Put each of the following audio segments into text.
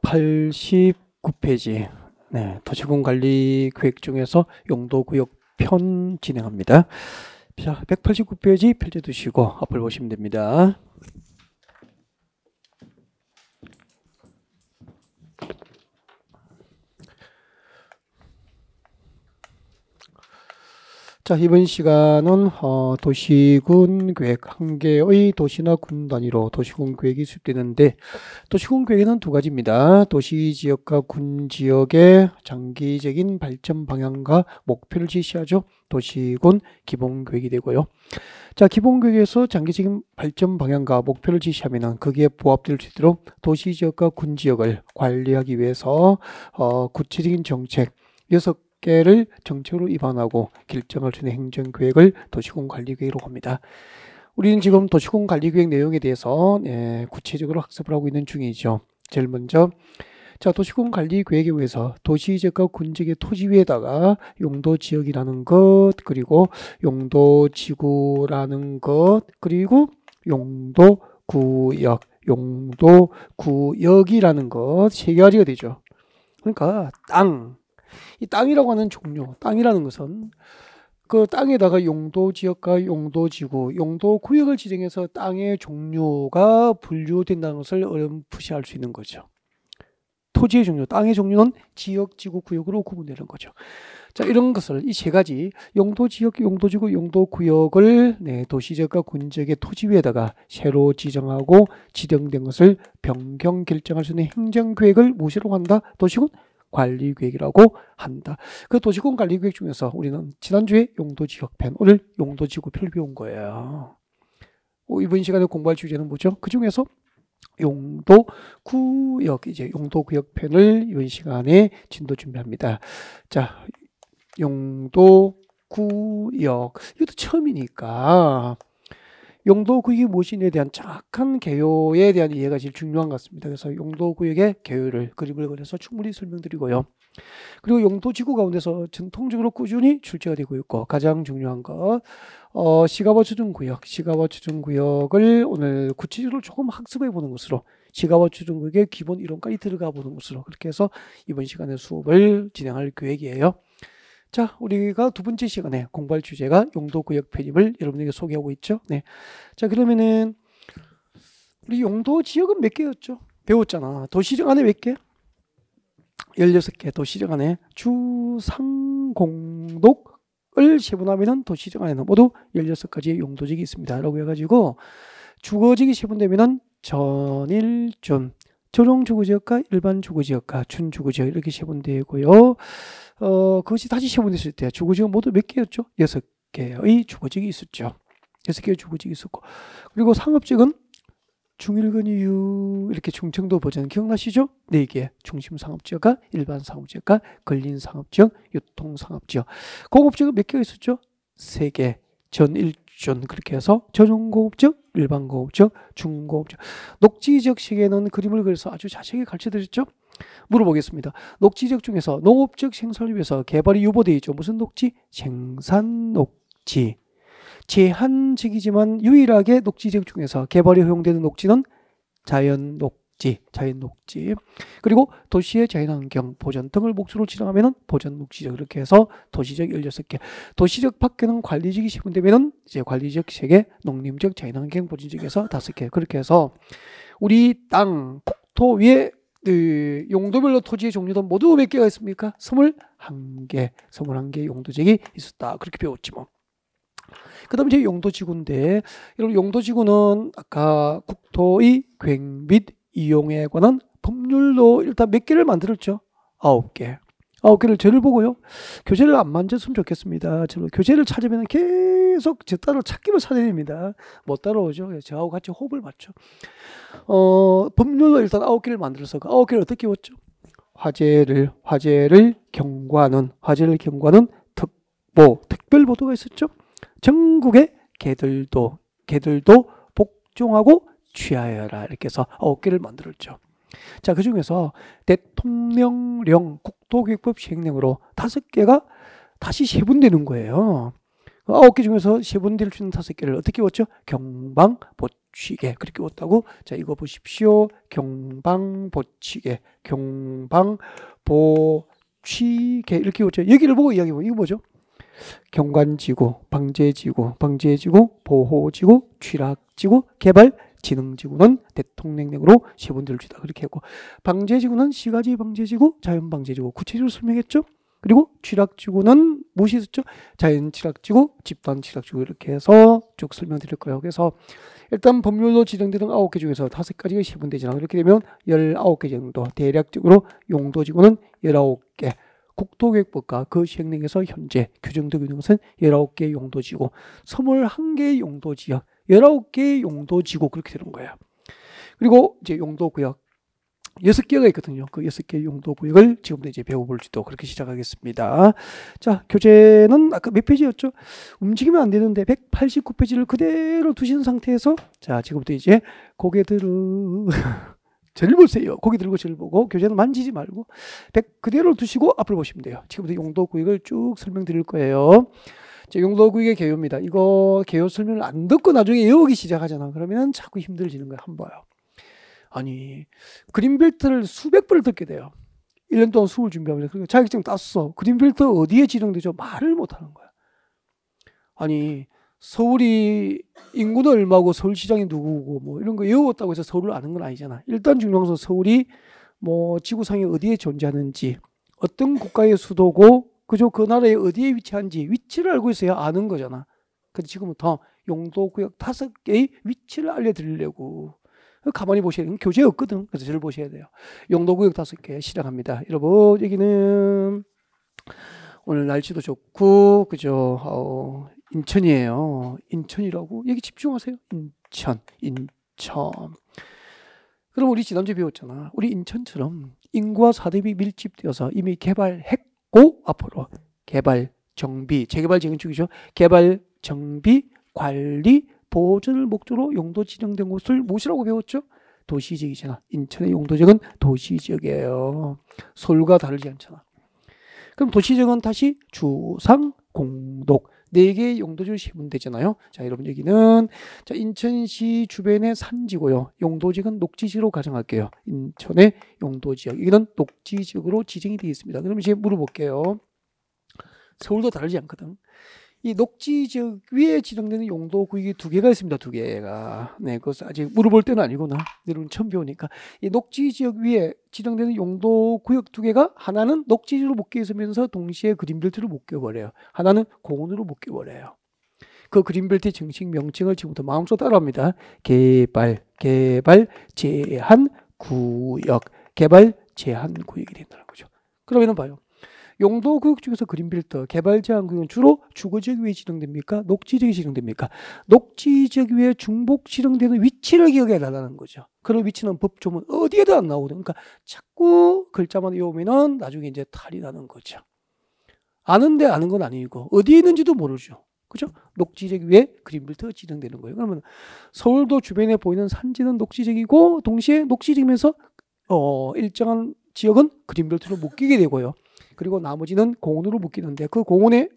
189페이지 네, 도시군관리계획 중에서 용도구역 편 진행합니다. 자, 189페이지 펼쳐두시고 앞을 보시면 됩니다. 자, 이번 시간은 도시군 계획, 한 개의 도시나 군 단위로 도시군 계획이 수립되는데, 도시군 계획에는 두 가지입니다. 도시 지역과 군 지역의 장기적인 발전 방향과 목표를 제시하죠. 도시군 기본 계획이 되고요. 자, 기본 계획에서 장기적인 발전 방향과 목표를 제시하면 거기에 부합될 수 있도록 도시 지역과 군 지역을 관리하기 위해서 구체적인 정책 6개를 정책으로 입안하고 결정할 수 있는 행정계획을 도시군관리계획이라고 합니다. 우리는 지금 도시군관리계획 내용에 대해서 구체적으로 학습을 하고 있는 중이죠. 제일 먼저 자, 도시군관리계획에 의해서 도시지역과 군지역의 토지 위에다가 용도지역이라는 것, 그리고 용도지구라는 것, 그리고 용도구역, 용도구역이라는 것 세 가지가 되죠. 그러니까 이 땅이라고 하는 종류, 땅이라는 것은 그 땅에다가 용도지역과 용도지구, 용도구역을 지정해서 땅의 종류가 분류된다는 것을 어렴풋이 알 수 있는 거죠. 토지의 종류, 땅의 종류는 지역, 지구, 구역으로 구분되는 거죠. 자, 이런 것을 이 세 가지 용도지역, 용도지구, 용도구역을 도시지역과 군지역의 토지 위에다가 새로 지정하고 지정된 것을 변경 결정할 수 있는 행정계획을 무엇이라고 한다? 도시군 관리계획이라고 한다. 그 도시군 관리계획 중에서 우리는 지난주에 용도지역편, 오늘 용도지구편을 배운 거예요. 이번 시간에 공부할 주제는 뭐죠? 그 중에서 용도구역, 이제 용도구역편을 이번 시간에 진도 준비합니다. 자, 용도구역, 이것도 처음이니까 용도구역이 무엇인지에 대한 정확한 개요에 대한 이해가 제일 중요한 것 같습니다. 그래서 용도구역의 개요를 그림을 그려서 충분히 설명드리고요. 그리고 용도지구 가운데서 전통적으로 꾸준히 출제가 되고 있고 가장 중요한 것 시가와 추진구역, 시가와 추진구역을 오늘 구체적으로 조금 학습해 보는 것으로 시가와 추진구역의 기본 이론까지 들어가 보는 것으로 그렇게 해서 이번 시간에 수업을 진행할 계획이에요. 자, 우리가 두 번째 시간에 공부할 주제가 용도구역 편입을 여러분에게 소개하고 있죠. 네. 자, 그러면은 우리 용도지역은 몇 개였죠? 배웠잖아. 도시적 안에 몇 개? 16개. 도시적 안에 주상공독을 세분하면은 도시적 안에는 모두 16가지의 용도지역이 있습니다. 라고 해가지고 주거지역이 세분되면은 전일준, 전용주거지역과 일반주거지역과 준주거지역 이렇게 세분되고요. 그것이 다시 세분됐을 때 주거지역은 모두 몇 개였죠? 6개의 주거지역이 있었죠. 6개의 주거지역이 있었고, 그리고 상업지역은 중일근이유 이렇게 중청도 버전 기억나시죠? 4개 중심상업지역과 일반상업지역과 근린상업지역, 유통상업지역. 공업지역은 몇 개가 있었죠? 3개 전일준 그렇게 해서 전용공업지역, 일반공업지역, 중공업지역. 녹지지역 시계는 그림을 그려서 아주 자세하게 가르쳐드렸죠? 물어보겠습니다. 녹지지역 중에서 농업적 생산을 위해서 개발이 유보되어 있죠. 무슨 녹지? 생산녹지. 제한적이지만 유일하게 녹지지역 중에서 개발이 허용되는 녹지는 자연녹지. 그리고 도시의 자연환경 보전 등을 목적으로 지정하면 보전녹지적 이렇게 해서 도시적 16개. 도시적 밖에는 관리지역이 세분되면 이제 관리지역 3개, 농림적 자연환경 보전지역에서 5개. 그렇게 해서 우리 땅, 국토 위에 용도별로 토지의 종류도 모두 몇 개가 있습니까? 21개. 21개 용도지역이 있었다. 그렇게 배웠지 뭐. 그 다음에 이제 용도지구인데, 여러분 용도지구는 아까 국토의 계획 및 이용에 관한 법률로 일단 몇 개를 만들었죠? 9개. 9개를 저를 보고요. 교재를 안 만졌으면 좋겠습니다. 저로 교재를 찾으면 계속 저 따로 찾기만 찾아야 됩니다. 못 따라오죠. 저하고 같이 호흡을 맞춰. 법률로 일단 9개를 만들어서 그 9개를 어떻게 외웠죠? 화재를 경과하는 특별보도가 있었죠. 전국의 개들도 복종하고 취하여라 이렇게 해서 9개를 만들었죠. 자, 그 중에서 대통령령 국토교육법 시행령으로 5개가 다시 세분되는 거예요. 9개 중에서 세분될 수 있는 5개를 어떻게 외웠죠? 경방, 보취계 그렇게 왔다고. 자, 이거 보십시오. 경방보취계, 경방보취계 이렇게 왔죠. 여기를 보고 이야기해보면 이거 뭐죠? 경관지구, 방제지구, 방제지구, 보호지구, 취락지구, 개발진흥지구는 대통령령으로 세분들을 주다 그렇게 했고, 방제지구는 시가지 방제지구, 자연방제지구 구체적으로 설명했죠. 그리고 취락지구는 무엇이 있었죠? 자연취락지구, 집단취락지구 이렇게 해서 쭉 설명드릴 거예요. 그래서 일단 법률로 지정되는 9개 중에서 5가지가 세분되잖아. 그렇게 되면 19개 정도, 대략적으로 용도지구는 19개, 국토계획법과 그 시행령에서 현재 규정되고 있는 것은 19개 용도지구, 21개의 용도지역, 19개의 용도지구 그렇게 되는 거예요. 그리고 이제 용도구역 6개가 있거든요. 그 6개 용도구역을 지금부터 이제 배워볼지도 그렇게 시작하겠습니다. 자, 교재는 아까 몇 페이지였죠? 움직이면 안 되는데 189페이지를 그대로 두신 상태에서, 자, 지금부터 이제 고개 들어 저를 보세요. 고개 들고 저를 보고 교재는 만지지 말고 그대로 두시고 앞을 보시면 돼요. 지금부터 용도구역을 쭉 설명드릴 거예요. 자, 용도구역의 개요입니다. 이거 개요 설명을 안 듣고 나중에 외우기 시작하잖아. 그러면 자꾸 힘들어지는 거야. 한번 봐요. 아니, 그린벨트를 수백 번을 듣게 돼요. 1년 동안 수업을 준비하면. 그러니까 자격증 땄어. 그린벨트 어디에 지정되죠? 말을 못하는 거야. 아니, 서울이 인구는 얼마고 서울시장이 누구고 뭐 이런 거 외웠다고 해서 서울을 아는 건 아니잖아. 일단 중요한 것은 서울이 뭐 지구상에 어디에 존재하는지, 어떤 국가의 수도고, 그죠? 그 나라에 어디에 위치한지 위치를 알고 있어야 아는 거잖아. 근데 지금부터 용도구역 5개의 위치를 알려드리려고. 가만히 보셔야 돼요. 교재 없거든. 그래서 저를 보셔야 돼요. 용도구역 5개 시작합니다. 여러분, 여기는 오늘 날씨도 좋고, 그죠? 인천이에요. 인천이라고? 여기 집중하세요. 인천. 그럼 우리 지난주에 배웠잖아. 우리 인천처럼 인구와 사대비 밀집되어서 이미 개발했고, 앞으로 개발, 정비, 재개발 재건축이죠. 개발, 정비, 관리, 보존을 목적으로 용도 지정된 곳을 무엇이라고 배웠죠? 도시지역이잖아. 인천의 용도지역은 도시지역이에요. 서울과 다르지 않잖아. 그럼 도시지역은 다시 주상, 공독 4개의 용도지를 세면 되잖아요. 자, 여러분 여기는 자, 인천시 주변의 산지고요. 용도지역은 녹지지로 가정할게요. 인천의 용도지역 여기는 녹지지역으로 지정이 되어 있습니다. 그럼 이제 물어볼게요. 서울도 다르지 않거든. 이 녹지지역 위에 지정되는 용도구역이 2개가 있습니다. 2개가. 네, 그것은 아직 물어볼 때는 아니구나. 여러분 처음 배우니까. 이 녹지지역 위에 지정되는 용도구역 2개가 하나는 녹지지로 묶여 있으면서 동시에 그린벨트로 묶여버려요. 하나는 공원으로 묶여버려요. 그 그린벨트의 정식 명칭을 지금부터 마음속으로 따라합니다. 개발 제한구역. 개발 제한구역이 된다는 거죠. 그러면 봐요. 용도구역 중에서 그린벨트, 개발제한구역은 주로 주거지역 위에 지정됩니까? 녹지지역에 지정됩니까? 녹지지역 위에 중복 지정되는 위치를 기억해 달라는 거죠. 그런 위치는 법조문 어디에도 안 나오거든요. 그러니까 자꾸 글자만 외우면은 나중에 이제 탈이 나는 거죠. 아는데 아는 건 아니고 어디에 있는지도 모르죠. 그죠? 녹지지역 위에 그린벨트가 지정되는 거예요. 그러면 서울도 주변에 보이는 산지는 녹지지역이고 동시에 녹지지역이면서 일정한 지역은 그린벨트로 묶이게 되고요. 그리고 나머지는 공원으로 묶이는데 그 공원의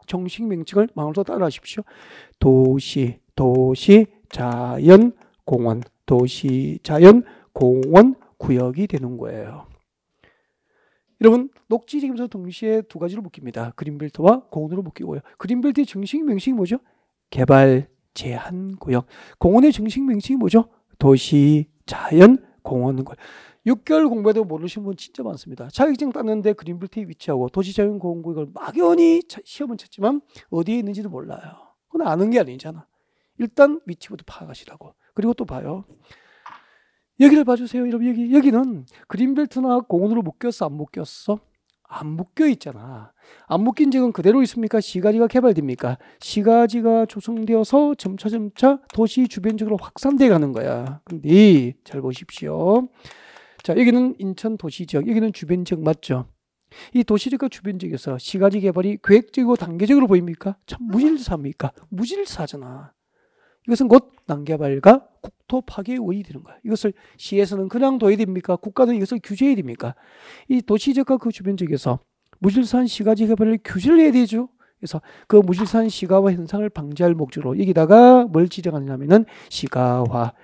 정식 명칭을 마음으로 따라하십시오. 도시, 자연공원, 도시, 자연공원 구역이 되는 거예요. 여러분, 녹지지역이면서 동시에 2가지로 묶입니다. 그린벨트와 공원으로 묶이고요. 그린벨트의 정식 명칭이 뭐죠? 개발 제한구역. 공원의 정식 명칭이 뭐죠? 도시, 자연공원. 6개월 공부해도 모르시는 분 진짜 많습니다. 자격증 땄는데 그린벨트에 위치하고 도시자연공원구역을 막연히 시험은 쳤지만 어디에 있는지도 몰라요. 그건 아는 게 아니잖아. 일단 위치부터 파악하시라고. 그리고 또 봐요. 여기를 봐주세요. 여러분 여기는 그린벨트나 공원으로 묶였어? 안 묶였어? 안 묶여 있잖아. 안 묶인 지역은 그대로 있습니까? 시가지가 개발됩니까? 시가지가 조성되어서 점차 도시 주변 지역으로 확산돼 가는 거야. 근데 잘 보십시오. 자, 여기는 인천 도시지역, 여기는 주변지역 맞죠? 이 도시지역과 주변지역에서 시가지 개발이 계획적이고 단계적으로 보입니까? 참 무질서합니까? 무질서하잖아. 이것은 곧 난개발과 국토 파괴의 원인이 되는 거야. 이것을 시에서는 그냥 둬야 됩니까? 국가는 이것을 규제해야 됩니까? 이 도시지역과 그 주변지역에서 무질서한 시가지 개발을 규제를 해야 되죠. 그래서 그 무질서한 시가화 현상을 방지할 목적으로 여기다가 뭘 지정하냐면은 시가화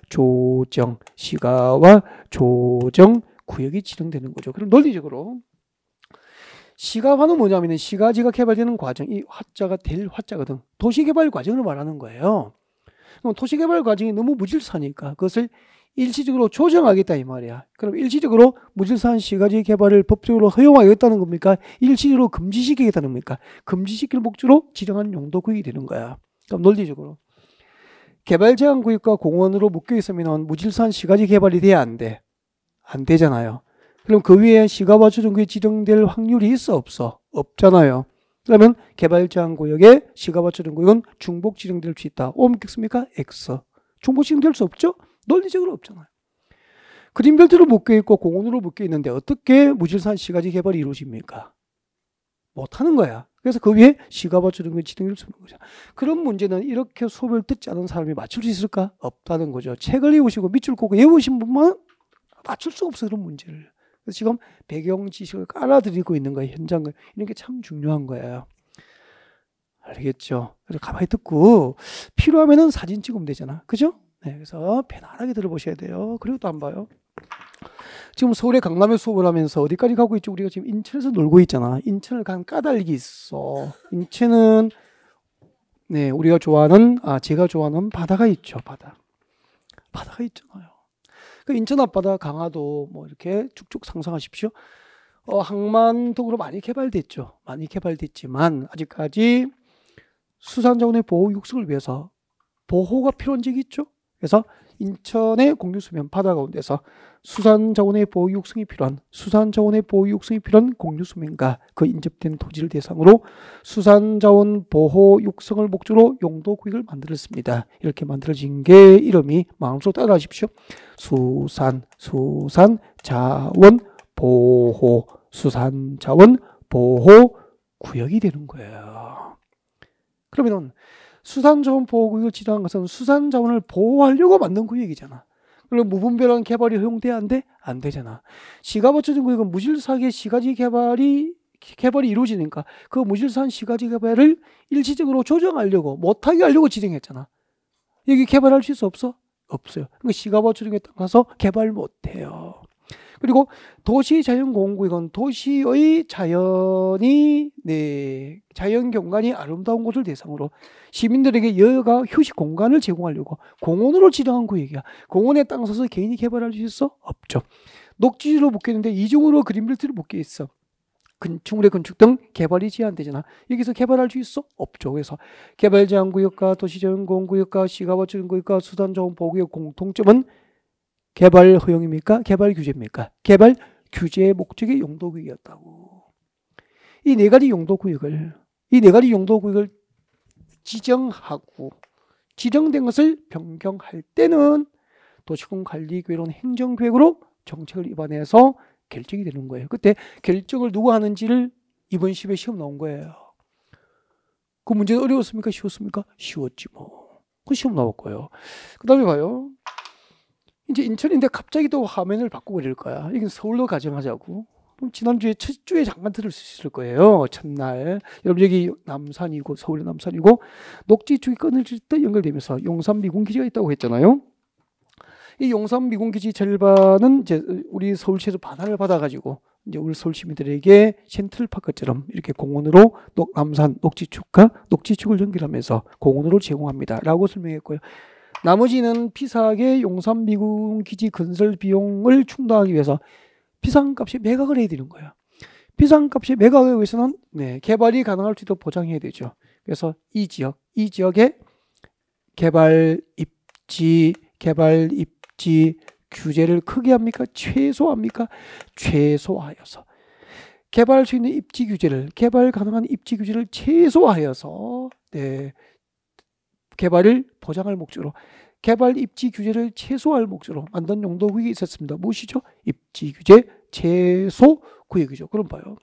조정, 시가화 조정 구역이 지정되는 거죠. 그럼 논리적으로 시가화는 뭐냐면은 시가지가 개발되는 과정, 이 화자가 될 화자거든. 도시개발 과정을 말하는 거예요. 그럼 도시개발 과정이 너무 무질서하니까 그것을 일시적으로 조정하겠다 이 말이야. 그럼 일시적으로 무질서한 시가지 개발을 법적으로 허용하겠다는 겁니까? 일시적으로 금지시키겠다는 겁니까? 금지시킬 목적으로 지정한 용도 구역이 되는 거야. 그럼 논리적으로 개발 제한 구역과 공원으로 묶여 있으면 무질서한 시가지 개발이 돼야 안 돼? 안 되잖아요. 그럼 그 위에 시가화 조정구역이 지정될 확률이 있어 없어? 없잖아요. 그러면 개발 제한 구역에 시가화 조정구역은 중복 지정될 수 있다. O 믿겠습니까? X. 중복 지정될 수 없죠? 논리적으로 없잖아요. 그린벨트로 묶여 있고 공원으로 묶여 있는데 어떻게 무질서한 시가지 개발이 이루어집니까? 못하는 거야. 그래서 그 위에 시가화 조정구역이 지정될 수 있는 거죠. 그런 문제는 이렇게 수업을 듣지 않은 사람이 맞출 수 있을까? 없다는 거죠. 책을 외우시고 밑줄 긋고 외우신 분만 맞출 수 없어 그런 문제를. 그래서 지금 배경 지식을 깔아드리고 있는 거예요. 현장을. 이런 게 참 중요한 거예요. 알겠죠? 그래서 가만히 듣고 필요하면은 사진 찍으면 되잖아. 그죠? 네, 그래서 편안하게 들어보셔야 돼요. 그리고 또 안 봐요. 지금 서울에 강남에 수업을 하면서 어디까지 가고 있죠? 우리가 지금 인천에서 놀고 있잖아. 인천을 간 까닭이 있어. 인천은 네, 우리가 좋아하는 제가 좋아하는 바다가 있죠. 바다가 있잖아요. 그 인천 앞바다, 강화도 뭐 이렇게 쭉쭉 상상하십시오. 항만도로 많이 개발됐죠. 많이 개발됐지만 아직까지 수산자원의 보호 육성을 위해서 보호가 필요한 적이 있죠. 그래서 인천의 공유수면 바다 가운데서 수산자원의 보호 육성이 필요한 공유수면과 그 인접된 토지를 대상으로 수산자원 보호 육성을 목적으로 용도구역을 만들었습니다. 이렇게 만들어진 게 이름이 마음속으로 따라하십시오. 수산자원 보호 구역이 되는 거예요. 그러면은 수산자원 보호구역을 지정한 것은 수산자원을 보호하려고 만든 구역이잖아. 그럼 무분별한 개발이 허용돼야 안 돼? 안 되잖아. 시가화 조정구역은 무질서하게 시가지 개발이 이루어지니까 그 무질서한 시가지 개발을 일시적으로 조정하려고 못하게 하려고 지정했잖아. 여기 개발할 수 있어 없어? 없어요. 그러니까 시가화 조정에 따라서 개발 못해요. 그리고 도시자연공원구역은 도시의 자연 경관이 아름다운 곳을 대상으로 시민들에게 여가 휴식 공간을 제공하려고 공원으로 지정한 구역이야. 공원에 땅 사서 개인이 개발할 수 있어? 없죠. 녹지로 묶여 있는데 이중으로 그린벨트를 묶여 있어. 건축물의 건축 등 개발이 제한되잖아. 여기서 개발할 수 있어? 없죠. 그래서 개발 제한 구역과 도시자연공원구역과 시가화 조정구역과 수산자원 보호구역 공통점은 개발 허용입니까? 개발 규제입니까? 개발 규제의 목적의 용도구역이었다고. 이 네 가지 용도구역을 지정하고 지정된 것을 변경할 때는 도시공관리계획론 행정계획으로 정책을 위반해서 결정이 되는 거예요. 그때 결정을 누가 하는지를 이번 시험에 시험 나온 거예요. 그 문제는 어려웠습니까? 쉬웠습니까? 쉬웠지 뭐. 그 시험 나왔고요. 그 다음에 봐요. 이제 인천인데 갑자기 또 화면을 바꿔버릴 거야. 이건 서울로 가정하자고. 지난주에 첫 주에 잠깐 들을 수 있을 거예요. 첫날. 여러분 여기 남산이고 서울의 남산이고 녹지 쪽이 끊어질 때 연결되면서 용산 미군기지가 있다고 했잖아요. 이 용산 미군기지 절반은 이제 우리 서울시에서 반환을 받아가지고 이제 우리 서울 시민들에게 센트럴파크처럼 이렇게 공원으로 남산 녹지축을 연결하면서 공원으로 제공합니다라고 설명했고요. 나머지는 피사하게 용산 미군기지 건설 비용을 충당하기 위해서 비상값이 매각을 해야 되는 거예요. 비상값이 매각을 위해서는 개발이 가능할 수 있도록 보장해야 되죠. 그래서 이 지역의 개발 입지 규제를 크게 합니까? 최소합니까? 최소하여서 개발할 수 있는 개발 가능한 입지 규제를 최소하여서 개발을 보장할 목적으로 개발 입지 규제를 최소화할 목적으로 만든 용도구역이 있었습니다. 무엇이죠? 입지 규제 최소 구역이죠. 그럼 봐요.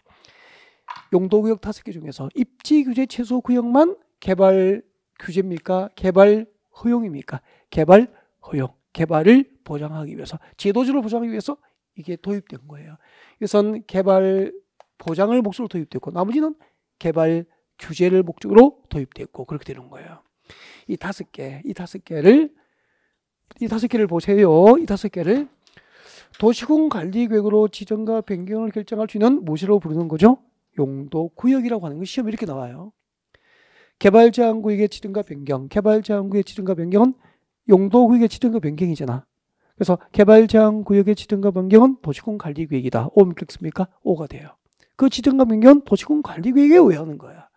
용도구역 5개 중에서 입지 규제 최소 구역만 개발 규제입니까? 개발 허용입니까? 개발 허용. 개발을 보장하기 위해서 제도적으로 보장하기 위해서 이게 도입된 거예요. 이것은 개발 보장을 목적으로 도입됐고 나머지는 개발 규제를 목적으로 도입됐고 그렇게 되는 거예요. 이 5개, 이 5개를 보세요. 이 5개를 도시군 관리계획으로 지정과 변경을 결정할 수 있는 무엇이라고 부르는 거죠? 용도구역이라고 하는 거 시험에 이렇게 나와요. 개발제한구역의 지정과 변경, 개발제한구역의 지정과 변경은 용도구역의 지정과 변경이잖아. 그래서 개발제한구역의 지정과 변경은 도시군 관리계획이다. O입니까? X입니까? O가 돼요. 그 지정과 변경은 도시군 관리계획에 의하는 거야.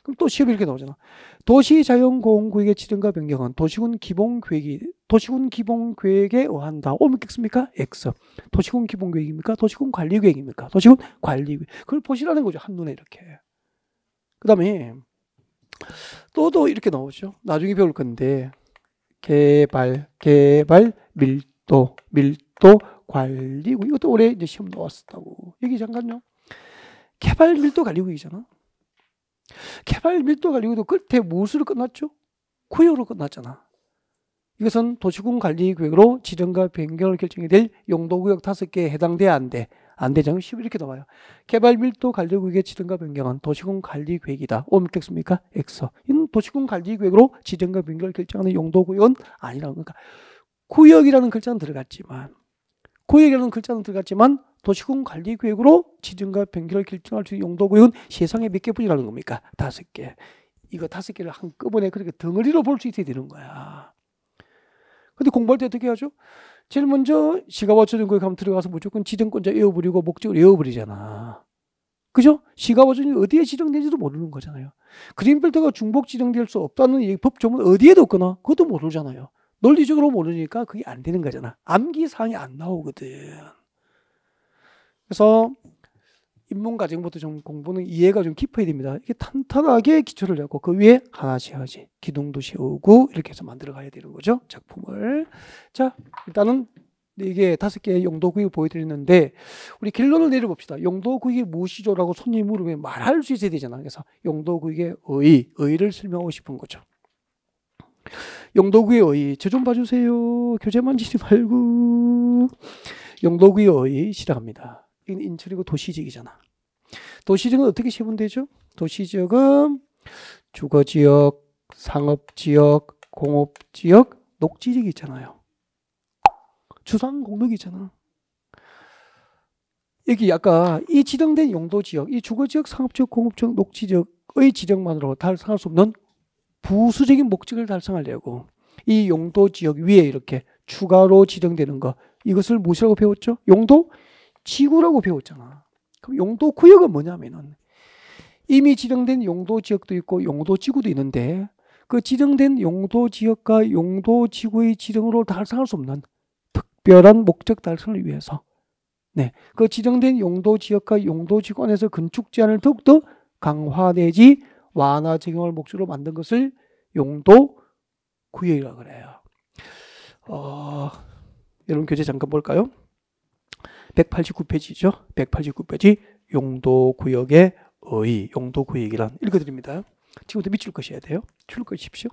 그럼 또 시험이 이렇게 나오잖아. 도시자연공원구역의 지정과 변경은 도시군 기본계획에 의한다. O입니까? X입니까? X. 도시군 기본계획입니까? 도시군 관리계획입니까? 도시군 관리계획. 그걸 보시라는 거죠. 한눈에 이렇게. 그 다음에 또 이렇게 나오죠. 나중에 배울 건데 개발 밀도 관리구역. 이것도 올해 이제 시험 나왔었다고. 여기 잠깐요. 개발 밀도 관리구역이잖아. 개발 밀도 관리구역도 끝에 무엇으로 끝났죠? 구역으로 끝났잖아. 이것은 도시군 관리구역으로 지정과 변경을 결정이 될 용도구역 5개에 해당돼 안 돼? 안 되죠. 이렇게 나와요. 개발 밀도 관리구역의 지정과 변경은 도시군 관리계획이다. O입니까? X입니까? X. 이는 도시군 관리계획으로 지정과 변경을 결정하는 용도구역은 아니라는 거니까. 구역이라는 글자는 들어갔지만 도시군 관리계획으로 지정과 변경을 결정할 수 있는 용도구역은 세상에 몇 개뿐이라는 겁니까? 5개. 이거 5개를 한꺼번에 그렇게 덩어리로 볼 수 있어야 되는 거야. 근데 공부할 때 어떻게 하죠? 제일 먼저 시가와초전구역 하면 들어가서 무조건 지정권자 외워버리고 목적을 외워버리잖아. 그죠? 시가와초전이 어디에 지정된지도 모르는 거잖아요. 그린벨트가 중복 지정될 수 없다는 이 법조문 어디에도 없거나 그것도 모르잖아요. 논리적으로 모르니까 그게 안 되는 거잖아. 암기사항이 안 나오거든. 그래서 입문과정부터 좀 공부는 이해가 좀 깊어야 됩니다. 이게 탄탄하게 기초를 잡고 그 위에 하나씩 기둥도 세우고 이렇게 해서 만들어 가야 되는 거죠. 작품을. 자, 일단은 이게 5개의 용도구역 보여드렸는데 우리 결론을 내려봅시다. 용도구역이 무엇이죠라고 손님이 물으면 말할 수 있어야 되잖아. 그래서 용도구역의 의의를 설명하고 싶은 거죠. 용도구의 의의. 저 좀 봐주세요. 교재 만지지 말고. 용도구의 의의 시작합니다. 이건 인출이고 도시지역이잖아. 도시지역은 어떻게 세분되죠? 도시지역은 주거지역, 상업지역, 공업지역, 녹지지역이 있잖아요. 주상공역이 있잖아. 여기 아까 이 지정된 용도지역, 이 주거지역, 상업지역, 공업지역, 녹지지역의 지정만으로 달성할 수 없는 부수적인 목적을 달성하려고 이 용도지역 위에 이렇게 추가로 지정되는 거, 이것을 무엇이라고 배웠죠? 용도지구라고 배웠잖아. 그럼 용도구역은 뭐냐면은 이미 지정된 용도지역도 있고 용도지구도 있는데 그 지정된 용도지역과 용도지구의 지정으로 달성할 수 없는 특별한 목적 달성을 위해서 그 지정된 용도지역과 용도지구 안에서 건축 제한을 더욱더 강화 내지 완화 적용을 목적으로 만든 것을 용도구역이라고 그래요. 여러분 교재 잠깐 볼까요? 189페이지죠. 189페이지 용도구역의 의의, 용도구역이란 읽어드립니다. 지금부터 밑줄 것이어야 돼요. 줄 것이십시오.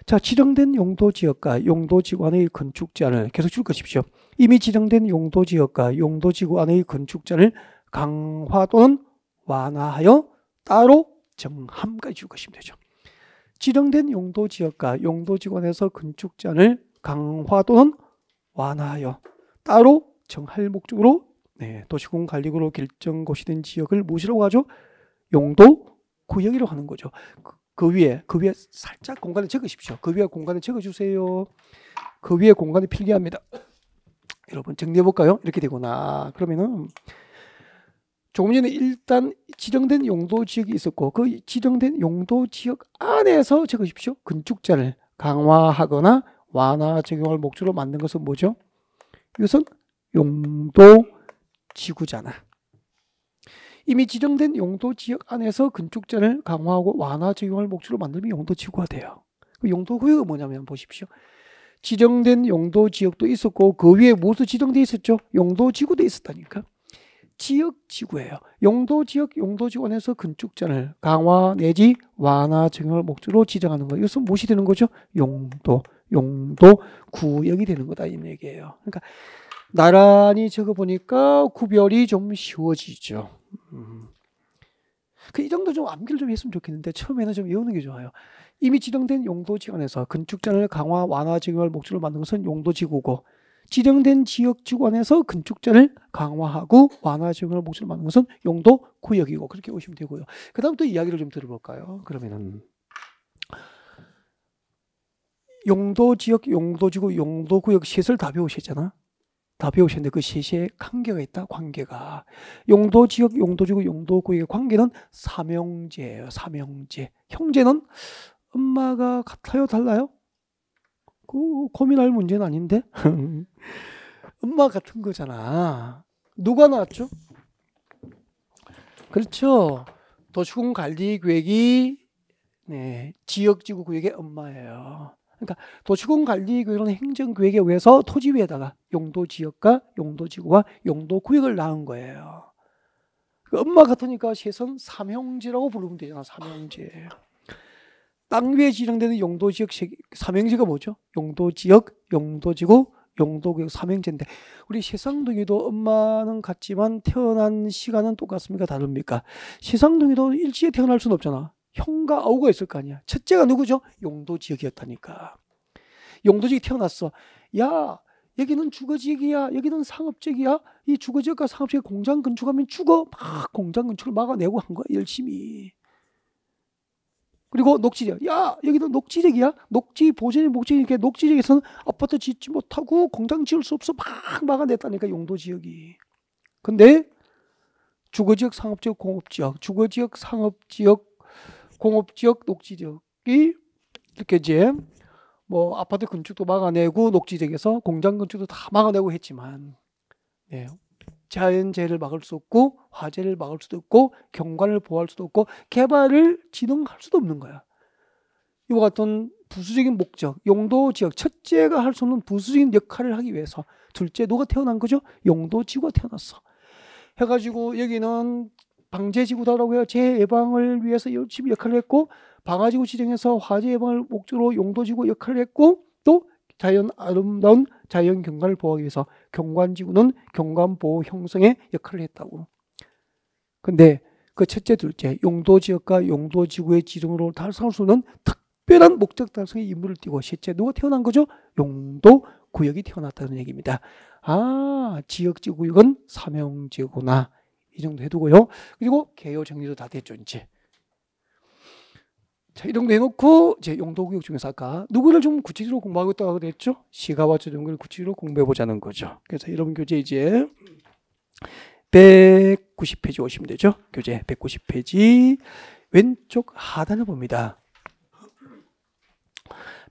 자, 지정된 용도지역과 용도지구 안의 건축 제한을 계속 줄 것이십시오. 이미 지정된 용도지역과 용도지구 안의 건축 제한을 강화 또는 완화하여 따로 정함까지 줄 것이면 되죠. 지정된 용도지역과 용도지구 안에서 건축 제한을 강화 또는 완화하여 따로 정할 목적으로 도시군 관리구로 결정고시된 지역을 무엇이라고 하죠? 용도구역이라고 하는 거죠. 그 위에 살짝 공간을 적으십시오. 그 위에 공간을 적어주세요. 그 위에 공간이 필요합니다. 여러분 정리해 볼까요? 이렇게 되구나. 그러면은 조금 전에 일단 지정된 용도지역이 있었고 그 지정된 용도지역 안에서 적으십시오. 건축제한을 강화하거나 완화 적용할 목적으로 만든 것은 뭐죠? 이것은 용도지구잖아. 이미 지정된 용도지역 안에서 건축제한을 강화하고 완화 적용할 목적으로 만들면 용도지구가 돼요. 용도구역은 뭐냐면 보십시오. 지정된 용도지역도 있었고 그 위에 무엇이 지정되어 있었죠? 용도지구도 있었다니까. 지역지구예요. 용도지역, 용도지구 안에서 건축제한을 강화 내지 완화 적용할 목적으로 지정하는 거. 이것은 무엇이 되는 거죠? 용도구역이 되는 거다 이 얘기예요. 그러니까 나란히 적어보니까 구별이 좀 쉬워지죠. 이 정도 좀 암기를 좀 했으면 좋겠는데 처음에는 좀 외우는 게 좋아요. 이미 지정된 용도지역 안에서 건축자를 강화, 완화, 증명할 목적으로 만든 것은 용도지구고 지정된 지역지구 안에서 건축자를 강화하고 완화, 증명할 목적으로 만든 것은 용도구역이고 그렇게 보시면 되고요. 그 다음 또 이야기를 좀 들어볼까요? 그러면은 용도지역, 용도지구, 용도구역 셋을 다 배우셨잖아. 다 배우셨는데 그 셋의 관계가 있다. 관계가 용도지역, 용도지구, 용도구역의 관계는 삼형제예요. 삼형제. 형제는 엄마가 같아요, 달라요? 그 고민할 문제는 아닌데. 엄마 같은 거잖아. 누가 나왔죠? 그렇죠. 도시군관리계획이 네, 지역지구 구역의 엄마예요. 그러니까 도시군관리계획은 행정계획에 의해서 토지 위에다가 용도지역과 용도지구와 용도구역을 낳은 거예요. 그 엄마 같으니까 셋은 삼형제라고 부르면 되잖아. 삼형제. 땅 위에 지정되는 용도지역 삼형제가 뭐죠? 용도지역, 용도지구, 용도구역 삼형제인데 우리 세상둥이도 엄마는 같지만 태어난 시간은 똑같습니까? 다릅니까? 세상둥이도 일찍이 태어날 수는 없잖아. 형과 아우가 있을 거 아니야. 첫째가 누구죠? 용도지역이었다니까. 용도지역이 태어났어. 야, 여기는 주거지역이야. 여기는 상업지역이야. 이 주거지역과 상업지역 공장 건축하면 죽어. 막 공장 건축을 막아내고 한 거야. 열심히. 그리고 녹지지역. 야, 여기는 녹지지역이야. 녹지 보전의 목적이니까 녹지지역에서는 아파트 짓지 못하고 공장 지을 수 없어. 막 막아냈다니까 용도지역이. 근데 주거지역, 상업지역, 공업지역, 주거지역, 상업지역, 공업지역, 녹지지역이 이렇게 이제 뭐 아파트 건축도 막아내고 녹지지역에서 공장 건축도 다 막아내고 했지만 네, 자연재해를 막을 수 없고 화재를 막을 수도 없고 경관을 보호할 수도 없고 개발을 진흥할 수도 없는 거야. 이와 같은 부수적인 목적, 용도지역 첫째가 할 수 없는 부수적인 역할을 하기 위해서 둘째 누가 태어난 거죠? 용도지구가 태어났어. 해가지고 여기는 방제지구다라고 해요. 재해 예방을 위해서 열심히 역할을 했고 방화지구 지정해서 화재 예방을 목적으로 용도지구 역할을 했고 또 자연 아름다운 자연 경관을 보호하기 위해서 경관지구는 경관보호 형성의 역할을 했다고. 근데 그 첫째 둘째 용도지역과 용도지구의 지정으로 달성할 수 있는 특별한 목적 달성의 임무를 띠고 셋째 누가 태어난 거죠? 용도구역이 태어났다는 얘기입니다. 아, 지역지구역은 삼형제구나. 이 정도 해두고요. 그리고 개요 정리도 다 됐죠, 이제. 자, 이 정도 해놓고 이제 용도구역 중에서 아까 누구를 좀 구체적으로 공부하겠다고 그랬죠? 시가와 조정을 구체적으로 공부해 보자는 거죠. 그래서 여러분 교재 이제 190페이지 오시면 되죠. 교재 190페이지 왼쪽 하단을 봅니다.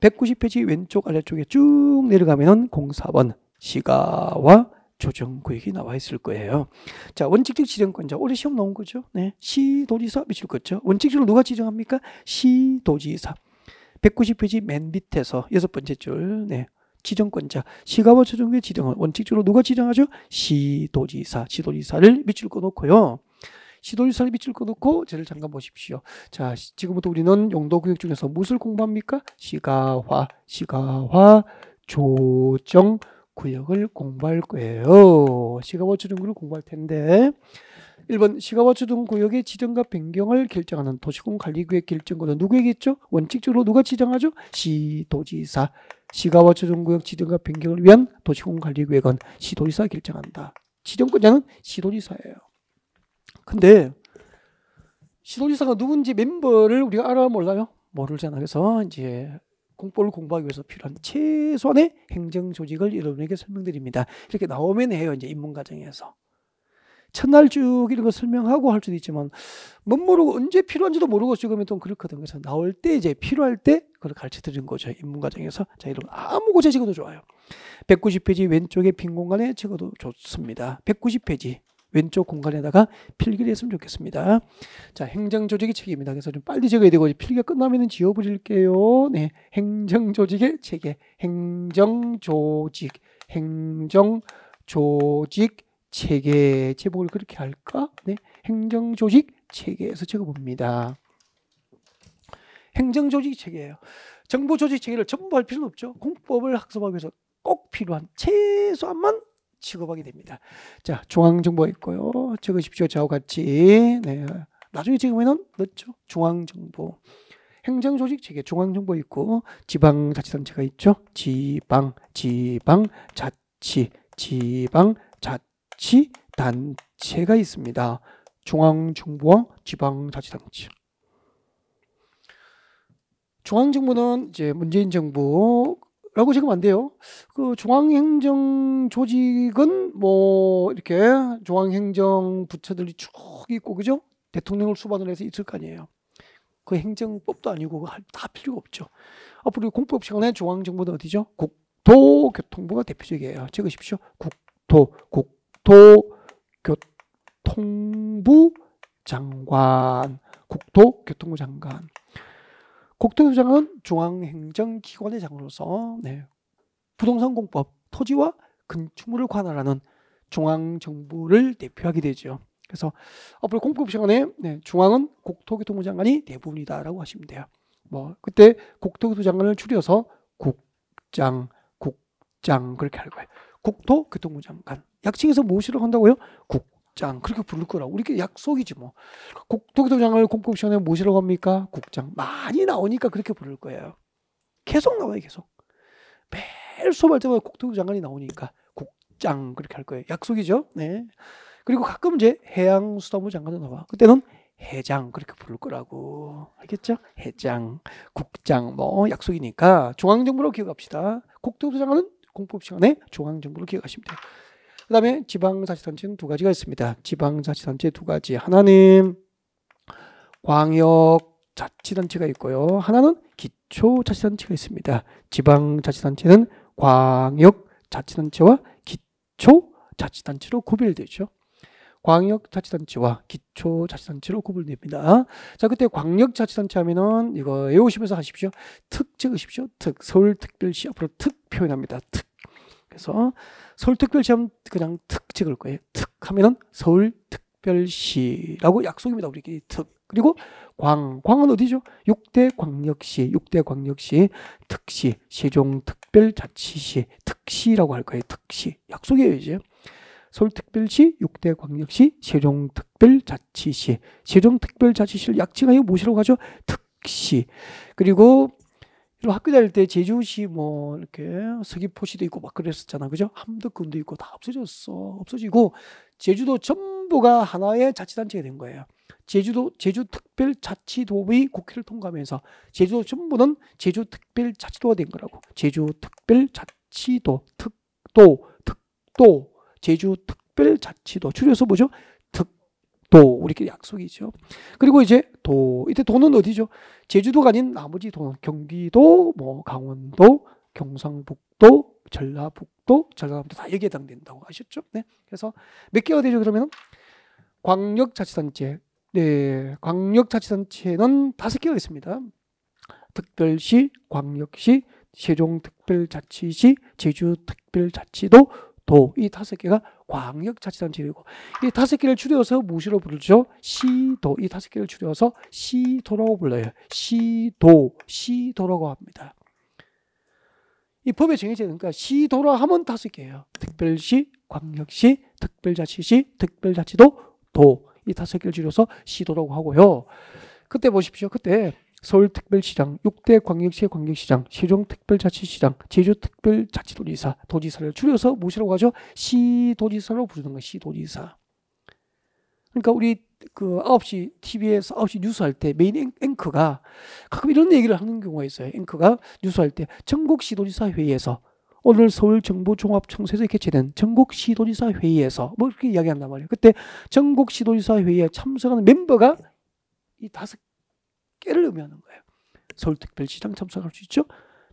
190페이지 왼쪽 아래쪽에 쭉 내려가면은 04번 시가와 조정구역이 나와 있을 거예요. 자, 원칙적 지정권자. 올해 시험 나온 거죠. 네. 시도지사 미칠 거죠. 원칙적으로 누가 지정합니까? 시도지사. 190페이지 맨 밑에서 6번째 줄. 네. 지정권자. 시가와 조정구역 지정은 원칙적으로 누가 지정하죠? 시도지사. 시도지사를 밑줄 거 놓고요. 시도지사를 밑줄 거 놓고 저를 잠깐 보십시오. 자, 지금부터 우리는 용도구역 중에서 무엇을 공부합니까? 시가화, 조정, 구역을 공부할 거예요. 시가와 조정구역을 공부할 텐데 1번 시가와 조정구역의 지정과 변경을 결정하는 도시군관리구역 결정권은 누구에게있죠? 원칙적으로 누가 지정하죠? 시도지사. 시가와 조정구역 지정과 변경을 위한 도시군관리구역은 시도지사가 결정한다. 지정권자는 시도지사예요. 근데 시도지사가 누군지 멤버를 우리가 알아 몰라요? 모르잖아. 그래서 이제 공법을 공부하기 위해서 필요한 최소한의 행정조직을 여러분에게 설명드립니다. 이렇게 나오면 해요. 이제 입문과정에서. 첫날 쭉 이런 거 설명하고 할 수도 있지만 못 모르고 언제 필요한지도 모르고 지금은 좀 그렇거든. 그래서 나올 때 이제 필요할 때 그걸 가르쳐 드리는 거죠. 입문과정에서. 자, 여러분 아무 곳에 적어도 좋아요. 190페이지 왼쪽에 빈 공간에 적어도 좋습니다. 190페이지 왼쪽 공간에다가 필기를 했으면 좋겠습니다. 자, 행정조직의 체계입니다. 그래서 좀 빨리 적어야 되고 필기가 끝나면 지워버릴게요. 네, 행정조직의 체계, 행정조직 체계 제목을 그렇게 할까? 네, 행정조직 체계에서 적어봅니다. 행정조직 체계예요. 정보조직 체계를 전부 할 필요는 없죠. 공법을 학습하기 위해서 꼭 필요한 최소한만 취급하게 됩니다. 자, 중앙정보가 있고요. 적으십시오. 저와 같이. 네, 나중에 찍으면은 넣죠. 중앙정부. 행정조직 체계 중앙정부 있고 지방자치단체가 있죠. 지방자치단체가 있습니다. 중앙정부와 지방자치단체. 중앙정부는 이제 문재인 정부라고 지금 안 돼요. 그 중앙행정조직은 뭐 이렇게 중앙행정 부처들이 쭉 있고 그죠? 대통령을 수반을 해서 있을 거 아니에요. 그 행정법도 아니고 다 필요가 없죠. 앞으로 공법 시간에 중앙정부는 어디죠? 국토교통부가 대표적이에요. 적으십시오. 국토교통부 장관. 국토교통부 장관. 국토교통부 장관은 중앙행정기관의 장으로서 부동산 공법, 토지와 건축물을 관할하는 중앙정부를 대표하게 되죠. 그래서 앞으로 공법 시간에 중앙은 국토교통부 장관이 대부분이다라고 하시면 돼요. 뭐 그때 국토교통부 장관을 줄여서 국장 그렇게 할 거예요. 국토교통부 장관. 약칭해서 무엇이라고 한다고요? 국장 그렇게 부를 거라고. 우리 약속이지 뭐. 국토교통부 장관을 공법 시간에 무엇이라고 합니까? 국장. 많이 나오니까 그렇게 부를 거예요. 계속 나와요, 계속. 매일 수업할 때마다 국토교통부 장관이 나오니까 국장 그렇게 할 거예요. 약속이죠. 네. 그리고 가끔 이제 해양수산부 장관도 나와. 그때는 해장 그렇게 부를 거라고. 알겠죠? 해장, 국장 뭐 약속이니까 중앙정부로 기억합시다. 국토교통부 장관은 공법 시간에 중앙정부로 기억하시면 돼요. 그 다음에 지방자치단체는 두 가지가 있습니다. 지방자치단체 두 가지. 하나는 광역자치단체가 있고요. 하나는 기초자치단체가 있습니다. 지방자치단체는 광역자치단체와 기초자치단체로 구별되죠. 광역자치단체와 기초자치단체로 구분됩니다. 자, 그때 광역자치단체 하면은 이거 외우시면서 하십시오. 특 적으십시오. 특. 서울특별시 앞으로 특 표현합니다. 특. 그래서 서울특별시 하면 그냥 특 적을 거예요. 특 하면은 서울특별시라고 약속입니다. 우리끼리 특. 그리고 광은 어디죠? 6대 광역시, 특시, 세종특별자치시, 특시라고 할 거예요. 특시. 약속이에요, 이제. 서울특별시, 6대 광역시, 세종특별자치시, 세종특별자치시를 약칭하여 무엇이라고 하죠? 특시. 그리고 학교 다닐 때 제주시 뭐 이렇게 서귀포시도 있고 막 그랬었잖아, 그죠? 함덕군도 있고 다 없어지고 제주도 전부가 하나의 자치단체가 된 거예요. 제주특별자치도의 국회를 통과하면서 제주도 전부는 제주특별자치도가 된 거라고. 제주특별자치도, 특도. 제주특별자치도 줄여서 뭐죠? 특도. 우리끼리 약속이죠. 그리고 이제 이때 도는 어디죠? 제주도가 아닌 나머지 도는 경기도, 뭐 강원도, 경상북도, 전라북도 다 여기에 해당된다고 아셨죠? 네. 그래서 몇 개가 되죠? 그러면 광역자치단체. 네, 광역자치단체는 5개가 있습니다. 특별시, 광역시, 세종특별자치시, 제주특별자치도, 이 5개가 광역자치단체이고, 이 5개를 줄여서 무엇으로 부르죠? 시도. 이 5개를 줄여서 시도라고 불러요. 시도라고 합니다. 이 법에 정해져 있으니까 시도라 하면 5개예요. 특별시, 광역시, 특별자치시, 특별자치도, 이 5개를 줄여서 시도라고 하고요. 그때 보십시오. 그때 서울특별시장, 6대 광역시의 광역시장, 세종특별자치시장, 제주특별자치도지사, 도지사를 줄여서 무엇이라고 하죠? 시도지사로 부르는 거예요. 시도지사. 그러니까 우리 그 9시 TV에서 9시 뉴스 할 때 메인 앵커가 가끔 이런 얘기를 하는 경우가 있어요. 앵커가 뉴스 할 때 전국시도지사 회의에서 오늘 서울정부종합청사에서 개최된 전국시도지사 회의에서 뭐 이렇게 이야기한단 말이에요. 그때 전국시도지사 회의에 참석하는 멤버가 이 5개를 의미하는 거예요. 서울특별시장 참석할 수 있죠.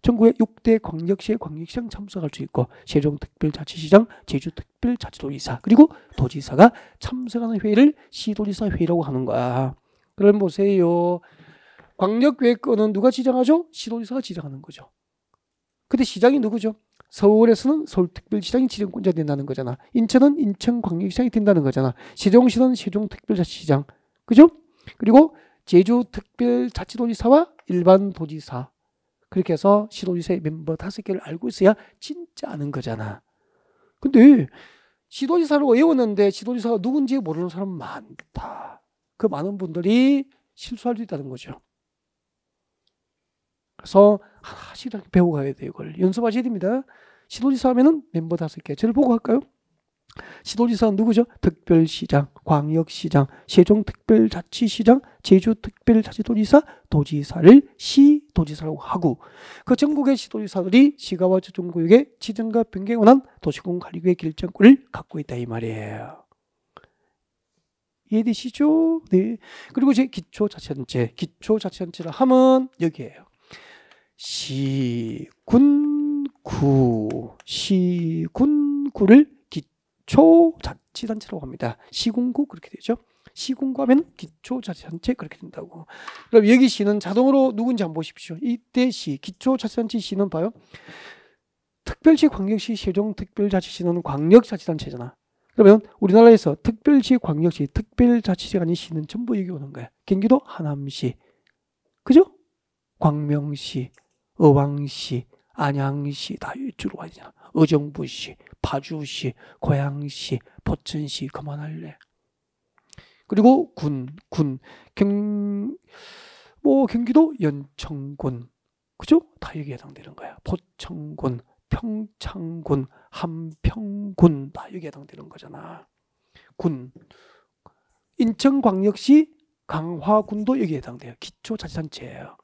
전국의 6대 광역시의 광역시장 참석할 수 있고, 세종특별자치시장, 제주특별자치도지사, 그리고 도지사가 참석하는 회의를 시도지사 회의라고 하는 거야. 그럼 보세요. 광역계획권은 누가 지정하죠? 시도지사가 지정하는 거죠. 근데 시장이 누구죠? 서울에서는 서울특별시장이 지정권자 된다는 거잖아. 인천은 인천광역시장이 된다는 거잖아. 세종시는 세종특별자치시장, 그죠? 그리고 제주특별자치도지사와 일반 도지사, 그렇게 해서 시도지사의 멤버 5개를 알고 있어야 진짜 아는 거잖아. 근데 시도지사를 외웠는데 시도지사가 누군지 모르는 사람 많다. 그 많은 분들이 실수할 수 있다는 거죠. 그래서 하나씩 배워가야 돼요. 이걸 연습하셔야 됩니다. 시도지사 하면은 멤버 5개. 저를 보고 할까요? 시도지사는 누구죠? 특별시장, 광역시장, 세종특별자치시장, 제주특별자치도지사, 도지사를 시도지사라고 하고 그 전국의 시도지사들이 시가와 저정구역의 지정과 변경에 관한 도시공관리구의 결정권을 갖고 있다 이 말이에요. 이해되시죠? 네. 그리고 이제 기초자치단체, 기초자치단체를 하면 여기에요. 시, 군, 구, 시, 군, 구를 기초자치단체라고 합니다. 시군구 그렇게 되죠. 시군구 하면 기초자치단체 그렇게 된다고. 그럼 여기 시는 자동으로 누군지 한번 보십시오. 이때 시, 기초자치단체 시는 봐요. 특별시, 광역시, 세종특별자치시는 광역자치단체잖아. 그러면 우리나라에서 특별시, 광역시, 특별자치시가 아닌 시는 전부 여기 오는 거야. 경기도 하남시, 그죠? 광명시, 의왕시, 안양시 다 이쪽으로 와야 되잖아. 의정부시, 파주시, 고양시, 포천시 그만할래. 그리고 경기도 연천군, 그죠? 다 여기에 해당되는 거야. 포천군, 평창군, 함평군 다 여기에 해당되는 거잖아. 군, 인천광역시 강화군도 여기에 해당돼요. 기초자치단체예요.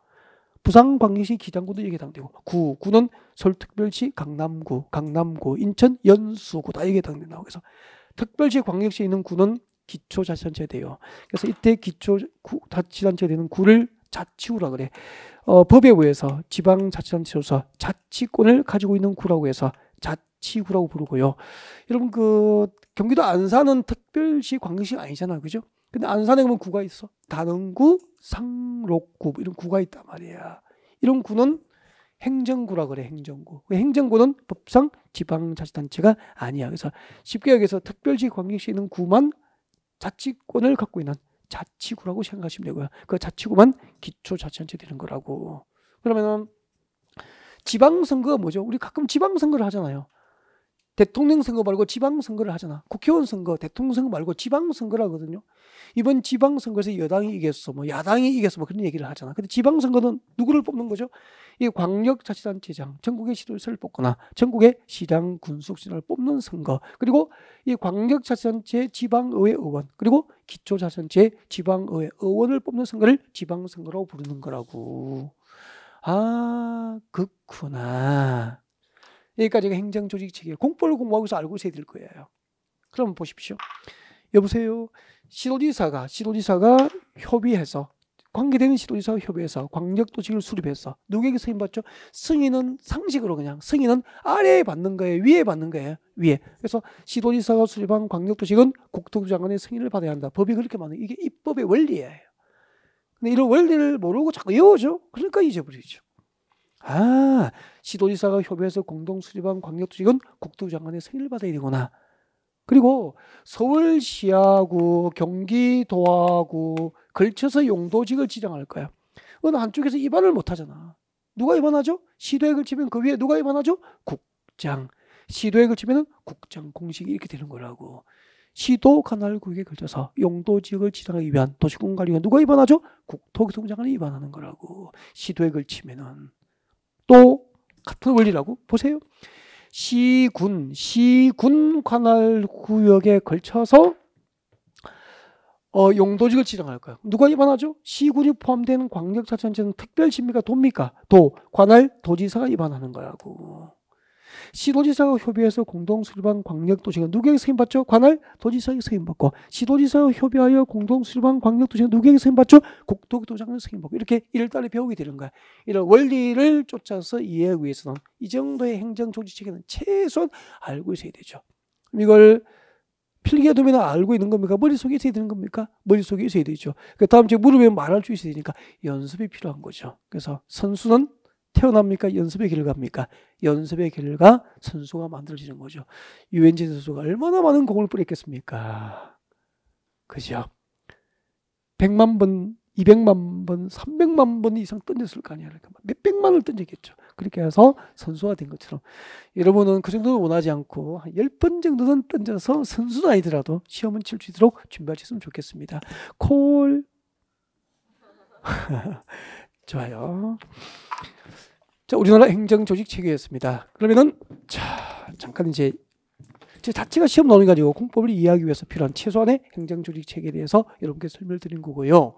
부산광역시 기장군도 여기에 해당되고 구는 서울특별시 강남구, 인천 연수구 다 여기에 해당된다고. 그래서 특별시, 광역시에 있는 구는 기초자치단체 돼요. 그래서 이때 기초자치단체 되는 구를 자치구라 그래. 법에 의해서 지방자치단체로서 자치권을 가지고 있는 구라고 해서 자치구라고 부르고요. 여러분 그 경기도 안산은 특별시, 광역시가 아니잖아요, 그죠? 근데 안산에 보면 구가 있어. 단원구, 상록구 이런 구가 있단 말이야. 이런 구는 행정구라 그래. 행정구. 행정구는 법상 지방자치단체가 아니야. 그래서 쉽게 얘기해서 특별시, 광역시에 있는 구만 자치권을 갖고 있는 자치구라고 생각하시면 되고요. 그 자치구만 기초자치단체 되는 거라고. 그러면은 지방선거가 뭐죠? 우리 가끔 지방선거를 하잖아요. 대통령 선거 말고 지방선거를 하잖아. 국회의원 선거, 대통령 선거 말고 지방선거를 하거든요. 이번 지방선거에서 여당이 이겼어, 뭐 야당이 이겼어, 뭐 그런 얘기를 하잖아. 근데 지방선거는 누구를 뽑는 거죠? 이 광역자치단체장, 전국의 시도지사를 뽑거나 전국의 시장, 군수지사를 뽑는 선거. 그리고 이 광역자치단체 지방의회 의원, 그리고 기초자치단체 지방의회 의원을 뽑는 선거를 지방선거라고 부르는 거라고. 아, 그렇구나. 여기까지가 행정조직체계. 공법을 공부하고 있어 알고 있어야 될 거예요. 그럼 보십시오. 여보세요. 시도지사가 협의해서 관계되는 시도지사와 협의해서 광역도시를 수립해서 누구에게 승인받죠? 승인은 상식으로 그냥 승인은 아래에 받는 거예요. 위에 받는 거예요. 위에. 그래서 시도지사가 수립한 광역도시는 국토부 장관의 승인을 받아야 한다. 법이 그렇게 많아요. 이게 입법의 원리예요. 근데 이런 원리를 모르고 자꾸 외워죠. 그러니까 잊어버리죠. 아, 시도지사가 협의해서 공동 수립한 광역도시는 국토부 장관의 승인을 받아야 되구나. 그리고 서울시하고 경기도하고 걸쳐서 용도직을 지정할 거야. 어느 한쪽에서 위반을 못 하잖아. 누가 위반하죠? 시도에 걸치면 그 위에 누가 위반하죠? 국장. 시도에 걸치면 국장 공식이 이렇게 되는 거라고. 시도 관할구역에 걸쳐서 용도지역을 지정하기 위한 도시공관리가 누가 위반하죠? 국토교통부 장관이 위반하는 거라고. 시도에 걸치면은. 또 같은 원리라고 보세요. 시군 관할구역에 걸쳐서 용도직을 지정할 거야. 누가 위반하죠? 시군이 포함된 광역자치단체는 특별시입니까? 도입니까? 도, 관할, 도지사가 위반하는 거라고. 시도지사가 협의해서 공동 수립한 광역도시가 누구에게 승인받죠? 관할, 도지사에게 승인받고, 시도지사가 협의하여 공동 수립한 광역도시가 누구에게 승인받죠? 국토교통부장관에게 승인받고. 이렇게 일단에 배우게 되는 거야. 이런 원리를 쫓아서 이해하기 위해서는 이 정도의 행정조직체계는 최소한 알고 있어야 되죠. 이걸 필기에 두면 알고 있는 겁니까? 머릿속에 있어야 되는 겁니까? 머릿속에 있어야 되죠. 그 다음 주에 물으면 말할 수 있어야 되니까 연습이 필요한 거죠. 그래서 선수는 태어납니까? 연습의 결과입니까? 연습의 결과 선수가 만들어지는 거죠. 유현진 선수가 얼마나 많은 공을 뿌렸겠습니까? 그죠? 100만 번 200만 번, 300만 번 이상 던졌을 거 아니야. 그러니까 몇백만을 던졌겠죠. 그렇게 해서 선수가 된 것처럼 여러분은 그 정도는 원하지 않고 한 10번 정도는 던져서 선수는 아니더라도 시험은 칠 수 있도록 준비하셨으면 좋겠습니다. 콜. 좋아요. 자, 우리나라 행정조직 체계였습니다. 그러면은 자, 잠깐 이제 제 자체가 시험 나오는 게 아니고 공법을 이해하기 위해서 필요한 최소한의 행정조직 체계에 대해서 여러분께 설명을 드린 거고요.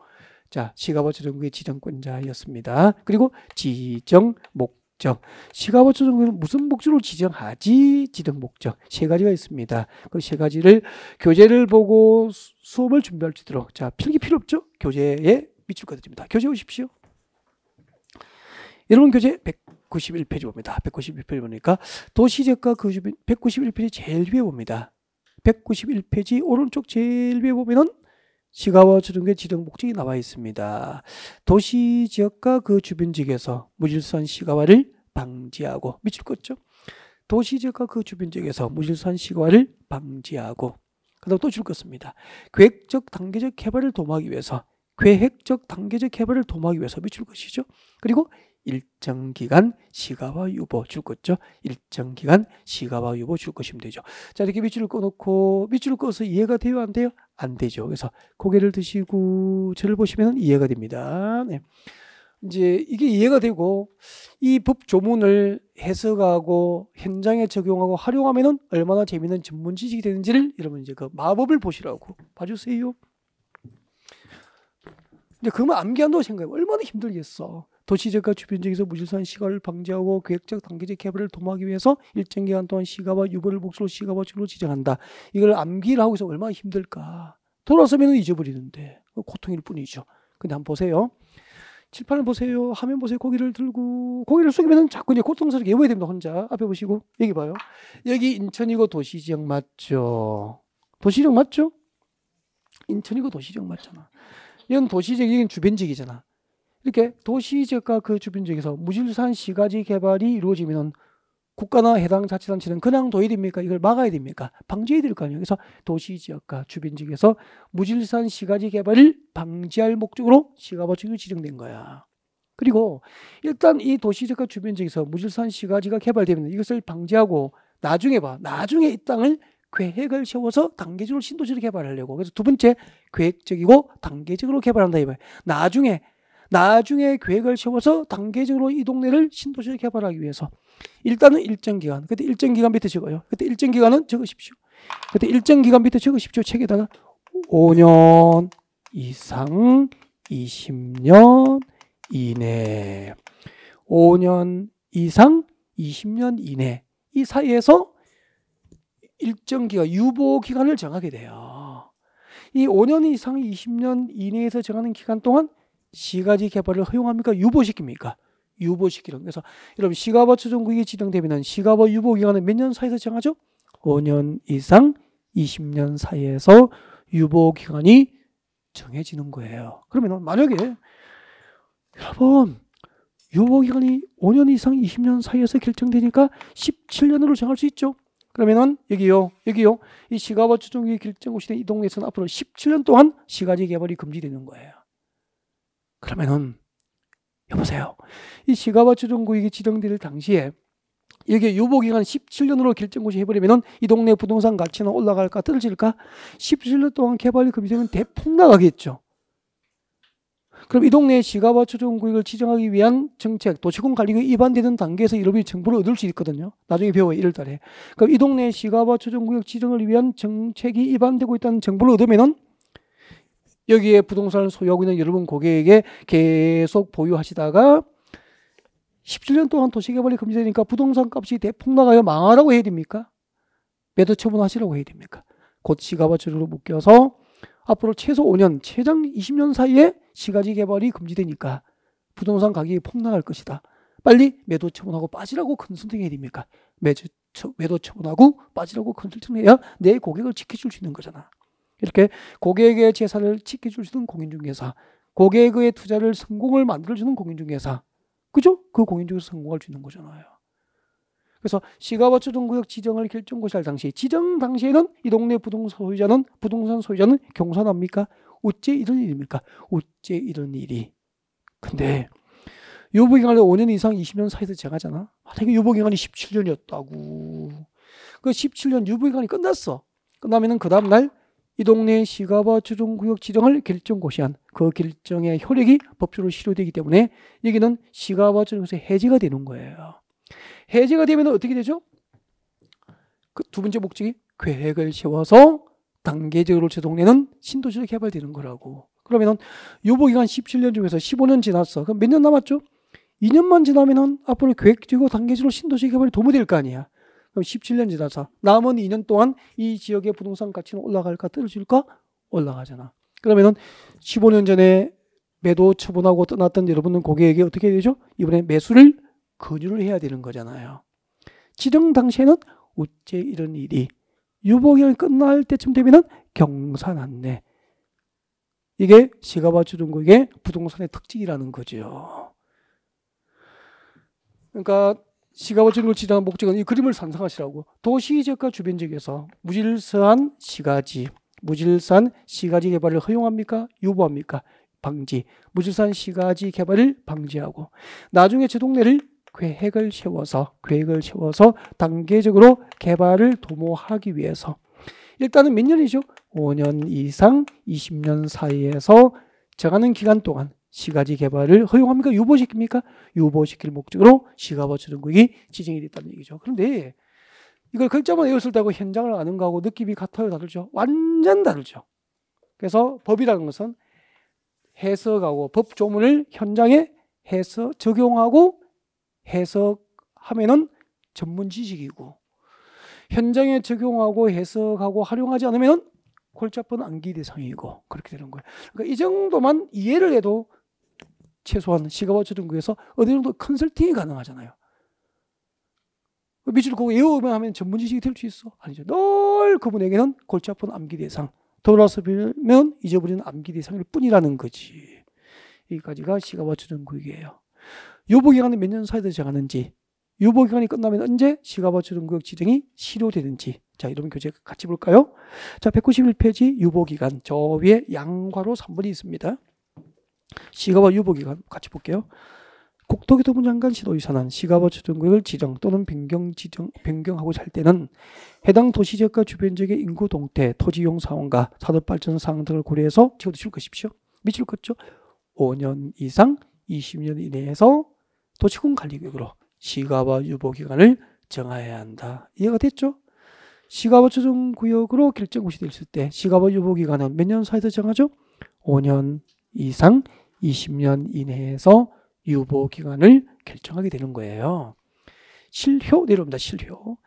자, 시가버처정부의 지정권자였습니다. 그리고 지정 목적. 시가버처정부는 무슨 목적으로 지정하지? 지정 목적. 세 가지가 있습니다. 그 세 가지를 교재를 보고 수업을 준비할 수 있도록. 자, 필기 필요 없죠? 교재에 밑줄 그어드립니다. 교재 오십시오. 여러분 교재 191페이지 봅니다. 191페이지 보니까 도시지역과 그 주변 191페이지 제일 위에 봅니다. 191페이지 오른쪽 제일 위에 보면은 시가버처정부의 지정 목적이 나와 있습니다. 도시지역과 그 주변 지역에서 무질서한 시가화를 방지하고 밑줄 껐죠? 도시지역과 그 주변 지역에서 무질서한 시가화를 방지하고 그다음 또 줄 껐습니다. 계획적 단계적 개발을 도모하기 위해서 계획적 단계적 개발을 도모하기 위해서 밑줄 것이죠. 그리고 일정 기간 시가화 유보 줄 것죠. 일정 기간 시가화 유보 줄 것이면 되죠. 자, 이렇게 밑줄을 꺼놓고 밑줄을 꺼서 이해가 돼요, 안 돼요? 안 되죠. 그래서 고개를 드시고 저를 보시면 이해가 됩니다. 네. 이제 이게 이해가 되고 이 법 조문을 해석하고 현장에 적용하고 활용하면은 얼마나 재미있는 전문 지식이 되는지를 여러분 이제 그 마법을 보시라고 봐주세요. 근데 그만 암기한다고 생각해요. 얼마나 힘들겠어. 도시지역과 주변 지역에서 무질서한 시가를 방지하고 계획적 단계적 개발을 도모하기 위해서 일정 기간 동안 시가와 유보를 목적으로 시가버처로 지정한다. 이걸 암기를 하고 있어 얼마나 힘들까. 돌아서면 잊어버리는데 고통일 뿐이죠. 근데 한번 보세요. 칠판을 보세요. 화면 보세요. 고개를 들고 고개를 숙이면 자꾸 이제 고통스럽게 외워야 됩니다. 혼자 앞에 보시고 여기 봐요. 여기 인천이고 도시지역 맞죠? 도시지역 맞죠? 인천이고 도시지역 맞잖아. 이건 도시지역, 이건 주변지역이잖아. 이렇게 도시지역과 그 주변지역에서 무질서한 시가지 개발이 이루어지면 국가나 해당 자치단체는 그냥 둬야 됩니까? 이걸 막아야 됩니까? 방지해야 될 거 아니에요. 그래서 도시지역과 주변지역에서 무질서한 시가지 개발을 방지할 목적으로 시가버처가 지정된 거야. 그리고 일단 이 도시지역과 주변지역에서 무질서한 시가지가 개발되면 이것을 방지하고 나중에 이 땅을 계획을 세워서 단계적으로 신도시를 개발하려고. 그래서 두 번째 계획적이고 단계적으로 개발한다 이거예요. 나중에 계획을 세워서 단계적으로 이 동네를 신도시를 개발하기 위해서 일단은 일정 기간. 그때 일정 기간 밑에 적어요. 그때 일정 기간은 적으십시오. 그때 일정 기간 밑에 적으십시오. 책에다가 5년 이상 20년 이내. 5년 이상 20년 이내. 이 사이에서 일정 기간, 유보 기간을 정하게 돼요. 이 5년 이상 20년 이내에서 정하는 기간 동안 시가지 개발을 허용합니까? 유보시킵니까? 유보시키는. 그래서 여러분 시가버처정국이 지정되면 시가버 유보 기간은 몇 년 사이에서 정하죠? 5년 이상 20년 사이에서 유보 기간이 정해지는 거예요. 그러면 만약에 여러분 유보 기간이 5년 이상 20년 사이에서 결정되니까 17년으로 정할 수 있죠. 그러면은 여기요. 이 시가버처정국이 결정국이 된 이 동네에서는 앞으로 17년 동안 시가지 개발이 금지되는 거예요. 그러면은 여보세요. 이 시가버처정국이 지정될 당시에 이게 유보기간 17년으로 결정고시 해버리면은 이 동네 부동산 가치는 올라갈까 떨어질까? 17년 동안 개발이 금지되면 대폭 나가겠죠. 그럼 이 동네 시가버처정국을 지정하기 위한 정책, 도시공관리가 위반되는 단계에서 여러분이 정보를 얻을 수 있거든요. 나중에 배워요. 1월 달에. 그럼 이 동네 시가버처정국 지정을 위한 정책이 위반되고 있다는 정보를 얻으면은 여기에 부동산을 소유하고 있는 여러분 고객에게 계속 보유하시다가 17년 동안 도시개발이 금지되니까 부동산 값이 대폭 나가요. 망하라고 해야 됩니까? 매도 처분하시라고 해야 됩니까? 곧 시가버처로 묶여서 앞으로 최소 5년, 최장 20년 사이에 시가지 개발이 금지되니까 부동산 가격이 폭락할 것이다. 빨리 매도 처분하고 빠지라고 컨설팅해야 됩니까? 매도 처분하고 빠지라고 컨설팅해야 내 고객을 지켜줄 수 있는 거잖아. 이렇게 고객의 재산을 지켜줄 수 있는 공인중개사, 고객의 투자를 성공을 만들어주는 공인중개사, 그죠? 그 공인중개사 성공할 수 있는 거잖아요. 그래서 시가버처정구역 지정을 결정고시할 당시, 지정 당시에는 이 동네 부동산 소유자는 경사납니까? 어째 이런 일입니까? 어째 이런 일이. 근데 유보기간을 5년 이상 20년 사이에서 정하잖아. 만약에 유보기간이 17년이었다고. 그 17년 유보기간이 끝났어. 끝나면은 그 다음날 이 동네 시가바 조정구역 지정을 결정고시한 그 결정의 효력이 법적으로 실효되기 때문에 여기는 시가바 조정에서 해제가 되는 거예요. 해제가 되면 어떻게 되죠? 그 두 번째 목적이 계획을 세워서 단계적으로 저 동네는 신도시로 개발되는 거라고. 그러면은 유보기간 17년 중에서 15년 지났어. 그럼 몇 년 남았죠? 2년만 지나면은 앞으로 계획적으로 단계적으로 신도시 개발이 도모될 거 아니야. 그럼 17년 지나서 남은 2년 동안 이 지역의 부동산 가치는 올라갈까 떨어질까? 올라가잖아. 그러면은 15년 전에 매도 처분하고 떠났던 여러분은 고객에게 어떻게 해야 되죠? 이번에 매수를 권유를 해야 되는 거잖아요. 지정 당시에는 어째 이런 일이 유보기간이 끝날 때쯤 되면은 경산 안내. 이게 시가바 조정구역의 부동산의 특징이라는 거죠. 그러니까 시가바 조정구역을 지정한 목적은 이 그림을 상상하시라고. 도시지역과 주변 지역에서 무질서한 시가지 개발을 허용합니까? 유보합니까? 방지. 무질서한 시가지 개발을 방지하고 나중에 저 동네를 계획을 세워서 단계적으로 개발을 도모하기 위해서 일단은 몇 년이죠? 5년 이상 20년 사이에서 정하는 기간 동안 시가지 개발을 허용합니까? 유보시킵니까? 유보시킬 목적으로 시가바 조정구역이 지정이 됐다는 얘기죠. 그런데 이걸 글자만 외웠을 때하고 현장을 아는 거하고 느낌이 같아요? 다르죠? 완전 다르죠. 그래서 법이라는 것은 해석하고 법 조문을 현장에 적용하고 해석하면은 전문 지식이고 현장에 적용하고 해석하고 활용하지 않으면 골치 아픈 암기 대상이고 그렇게 되는 거예요. 그러니까 이 정도만 이해를 해도 최소한 시가바 조정구역에서 어느 정도 컨설팅이 가능하잖아요. 밑줄 그거 외우면 하면 전문 지식이 될 수 있어? 아니죠. 늘 그분에게는 골치 아픈 암기 대상. 돌아서 보면 잊어버리는 암기 대상일 뿐이라는 거지. 여기까지가 시가바 조정구역이에요. 유보기간은 몇 년 사이에 정하는지, 유보기간이 끝나면 언제 시가바 조정구역 지정이 실효되는지. 자, 여러분 교재 같이 볼까요? 자, 191페이지 유보기간. 저 위에 양괄호 3번이 있습니다. 시가바 유보기간 같이 볼게요. 국토교통부 장관 시도의사는 시가바 조정구역을 지정 또는 변경하고자 할 때는 해당 도시지역과 주변 지역의 인구 동태, 토지용 상황과 산업발전 상황 등을 고려해서 채워주실 것이십시오. 미칠 것죠? 5년 이상 20년 이내에서 도시군 관리구역으로 시가바 유보기간을 정해야 한다. 이해가 됐죠? 시가바 조정구역으로 결정고시 됐을 때 시가바 유보기간은 몇 년 사이에서 정하죠? 5년 이상 20년 이내에서 유보기간을 결정하게 되는 거예요. 실효 내려옵니다. 실효.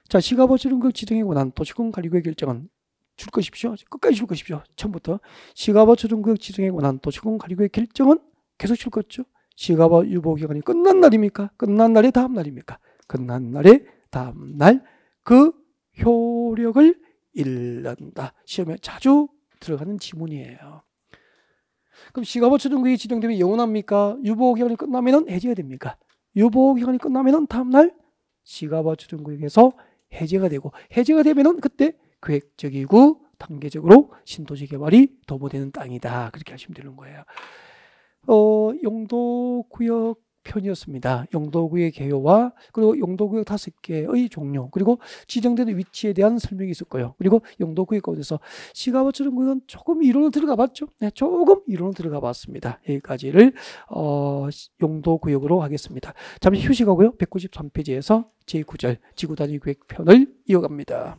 자, 시가바 조정구역 지정에 관한 도시군 관리구역 결정은 줄 것이십시오. 끝까지 줄 것이십시오. 처음부터. 시가바 조정구역 지정에 관한 도시군 관리구역 결정은 계속 줄 것이죠. 시가바 유보기간이 끝난 날입니까? 끝난 날의 다음 날입니까? 끝난 날의 다음 날 그 효력을 잃는다. 시험에 자주 들어가는 지문이에요. 그럼 시가바 조정구역이 지정되면 영원합니까? 유보기간이 끝나면 해제가 됩니까? 유보기간이 끝나면 다음 날 시가바 조정구역에서 해제가 되고 해제가 되면 그때 계획적이고 단계적으로 신도시 개발이 도모되는 땅이다. 그렇게 하시면 되는 거예요. 용도구역 편이었습니다. 용도구역 개요와 그리고 용도구역 5개의 종류 그리고 지정되는 위치에 대한 설명이 있을 거예요. 그리고 용도구역 가운데서 시가바 조정구역은 조금 이론으로 들어가 봤죠. 네, 조금 이론으로 들어가 봤습니다. 여기까지를 용도구역으로 하겠습니다. 잠시 휴식하고요. 193페이지에서 제9절 지구단위 계획편을 이어갑니다.